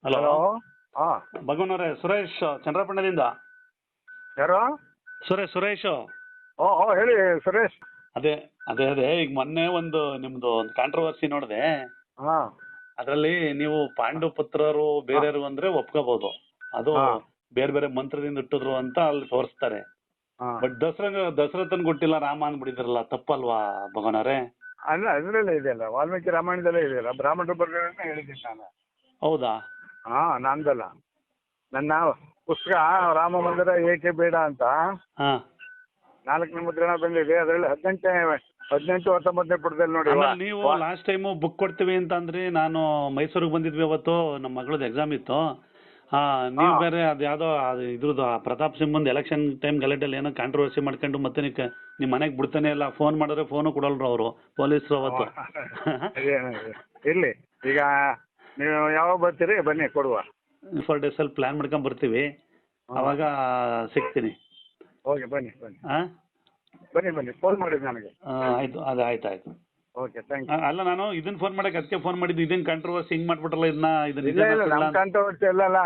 Hello. Hello. ಹಾ, ಭಗವನವ್ರೆ, ಸುರೇಶ್ ಚಂದ್ರಪಟ್ಟಣದಿಂದ. ಯಾರು? ಸುರೇಶ್. ಓ ಓ, ಹೇಳಿ ಸುರೇಶ್. ಅದೇ ಅದೇ ಅದೇ ಈಗ ಮೊನ್ನೆ ನಿಮ್ದು ಒಂದು ಕಾಂಟ್ರವರ್ಸಿ ನೋಡಿದೆ. ಹಾ ಅದರಲ್ಲಿ ನೀವು ಪಾಂಡು ಪುತ್ರರು ಬೇರೆಯವರು ಅಂದ್ರೆ ಒಪ್ಕೋಬಹುದು. ಅದು ಹಾ. ಬೇರೆ ಬೇರೆ ಮಂತ್ರದಿಂದ ಇಟ್ಟಿದ್ರು ಅಂತ ಅಲ್ಲಿ ತೋರಿಸ್ತಾರೆ. ಹಾ. ಬಟ್ ದಸರಥನ್ ಕೊಟ್ಟಿಲ್ಲ, ರಾಮ ಅಂದ್ಬಿಟ್ಟಿದ್ರಲ್ಲ, ತಪ್ಪಲ್ವಾ ಭಗವನವ್ರೆ? ಅಲ್ಲ, ಅದರಲ್ಲೇ ಇದೆಯಲ್ಲ, ವಾಲ್ಮೀಕಿ ರಾಮಾಯಣದಲ್ಲೇ ಇದೆಯಲ್ಲ, ಬ್ರಾಹ್ಮಣರು ಬರ್ತಾರೆ ಹೇಳಿದ್ದೀನಿ ನಾನು. ಹೌದಾ? ಹಾ, ನಂದಲ್ಲ. ನನ್ನ ಪುಸ್ತಕ ರಾಮ ಮಂದಿರ ಏಕೆ ಬೇಡ ಅಂತ ಹಾ. 4ನೇ ಮುದ್ರಣ ಬಂದಿದೆ. ಅದರಲ್ಲಿ 18 19ನೇ ಪುಟದಲ್ಲಿ ನೋಡಿ. ಆಮೇಲೆ ನೀವು ಲಾಸ್ಟ್ ಟೈಮು ಬುಕ್ ಕೊಡ್ತೀವಿ ಅಂತ ಅಂದ್ರಿ. ನಾನು ಮೈಸೂರಿಗೆ ಬಂದಿದ್ವಿ ಅವತ್ತು, ನಮ್ಮ ಮಗಳದ್ದು ಎಕ್ಸಾಮ್ ಇತ್ತು. ನೀವು ಬೇರೆ ಅದ್ಯಾವುದೋ ಇದ್ರದ್ದು ಪ್ರತಾಪ್ ಸಿಂಹಂದು ಎಲೆಕ್ಷನ್ ಟೈಮ್ ಗಲಾಟೆಯಲ್ಲಿ ಏನೋ ಕಾಂಟ್ರವರ್ಸಿ ಮಾಡ್ಕೊಂಡು ಮತ್ತೆ ನಿಮ್ಮ ಮನೆಗೆ ಬಿಡ್ತಾನೆ ಇಲ್ಲ. ಫೋನ್ ಮಾಡಿದ್ರೆ ಫೋನು ಕೊಡಲ್ರು ಅವರು, ಪೊಲೀಸರು ಅವತ್ತು. ಇರ್ಲಿ, ಈಗ ನೀವು ಯಾವಾಗ ಬರ್ತೀರಿ? ಬನ್ನಿ, ಕೊಡುವ. 4 ಡೇಸ್ ಅಲ್ಲಿ ಪ್ಲಾನ್ ಮಾಡ್ಕೊಂಡ್ ಬರ್ತೀವಿ, ಅವಾಗ ಸಿಗ್ತೀನಿ. ಓಕೆ, ಬನ್ನಿ ಬನ್ನಿ ಬನ್ನಿ ಬನ್ನಿ. ಫೋನ್ ಮಾಡಿದ್ದು ನನಗೆ. ಆಯ್ತು, ಅದು ಆಯ್ತು. Okay, thank you. ಅಲ್ಲ, ನಾನು ಇದನ್ನ ಫೋನ್ ಮಾಡಕ್ಕೆ ಅದಕ್ಕೆ ಫೋನ್ ಮಾಡಿದ್ದು. ಇದನ್ನ ಕಾಂಟ್ರವರ್ಸಿ ಹಿಂಗ್ ಮಾಡ್ಬಿಟ್ರಲ್ಲ, ಇಲ್ಲ ಇಲ್ಲ, ನಮ್ಮ ಕಾಂಟ್ರವರ್ಸಿ ಅಲ್ಲಲ್ಲ,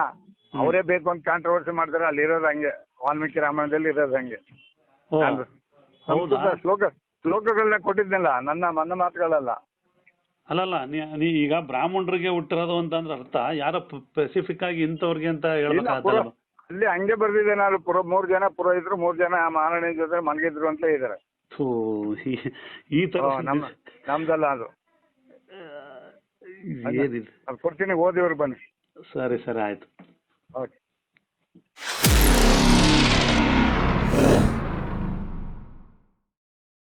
ಅವರೇ ಬೇಕು ಅಂತ ಕಾಂಟ್ರವರ್ಸಿ ಮಾಡ್ತಾರೆ. ಅಲ್ಲಿ ಇರೋದು ಹಂಗೆ, ವಾಲ್ಮೀಕಿ ರಾಮಾಯಣದಲ್ಲಿ ಇರೋದು ಹಂಗೆ. ಹೌದಾ? ಶ್ಲೋಕಗಳನ್ನ ಕೊಟ್ಟಿದ್ನಲ್ಲ, ನನ್ನ ಮಾತುಗಳಲ್ಲ. ಅಲ್ಲಲ್ಲ, ನೀ ಈಗ ಬ್ರಾಹ್ಮಣರಿಗೆ ಹುಟ್ಟಿರೋದು ಅಂತಂದ್ರೆ ಅರ್ಥ ಯಾರೋ ಸ್ಪೆಸಿಫಿಕ್ ಆಗಿ ಇಂಥವ್ರಿಗೆ ಅಂತ ಹೇಳ್ಬೇಕಾಗತ್ತಲ್ಲ. ಅಲ್ಲಿ ಹಂಗೆ ಬರ್ದಿದೆ. ನಾನು 3 ಜನ ಪುರೋಹಿತರು, 3 ಜನ ಮಹಾರಾಣಿ ಜೊತೆ ಮಲಗಿದ್ರು ಅಂತ ಇದ್ದಾರೆ. ಈ ತರ ನಮ್ದಲ್ಲ ಅದು. ಏನಿದೆ, ಕೊಡ್ತೀನಿ, ಓದಿವ್ರು ಬನ್ನಿ. ಸರಿ ಆಯ್ತು. ಓಕೆ.